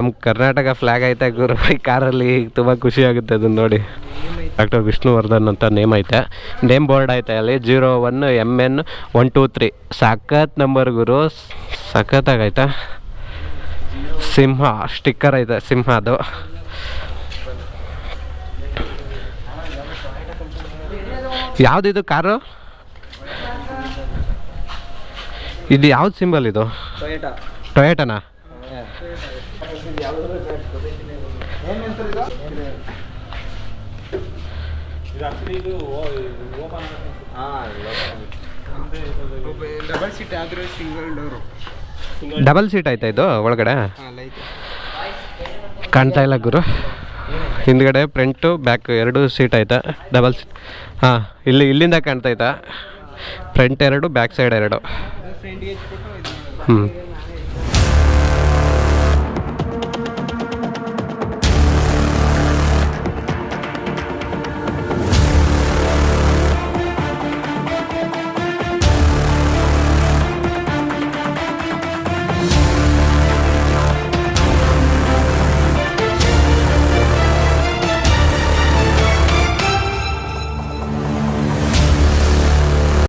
ನಮ್ಮ ಕರ್ನಾಟಕ ಫ್ಲಾಗ್ ಐತೆ ಗುರು ಈ ಕಾರಲ್ಲಿ. ತುಂಬ ಖುಷಿ ಆಗುತ್ತೆ ಅದನ್ನ ನೋಡಿ. ಡಾಕ್ಟರ್ ವಿಷ್ಣುವರ್ಧನ್ ಅಂತ ನೇಮ್ ಐತೆ, ನೇಮ್ ಬೋರ್ಡ್ ಐತೆ ಅಲ್ಲಿ 01 MN 123. ಸಖತ್ ನಂಬರ್ ಗುರು, ಸಖತ್ತಾಗೈತೆ. ಸಿಂಹ ಸ್ಟಿಕ್ಕರ್ ಐತೆ, ಸಿಂಹ ಅದು. ಯಾವುದಿದು ಕಾರು? ಇದು ಯಾವ್ದು ಸಿಂಬಲ್ ಇದು? ಟೊಯೋಟಾನಾ? ಡಬಲ್ ಸೀಟ್ ಆಯ್ತಾ ಇದು ಒಳಗಡೆ? ಕಾಣ್ತಾ ಇಲ್ಲ ಗುರು. ಹಿಂದ್ಗಡೆ ಫ್ರಂಟು ಬ್ಯಾಕ್ 2 ಸೀಟ್ ಆಯ್ತಾ? Double seat. ಹಾಂ, ಇಲ್ಲಿಂದ ಕಾಣ್ತಾಯ್ತಾ? Front 2, back side 2.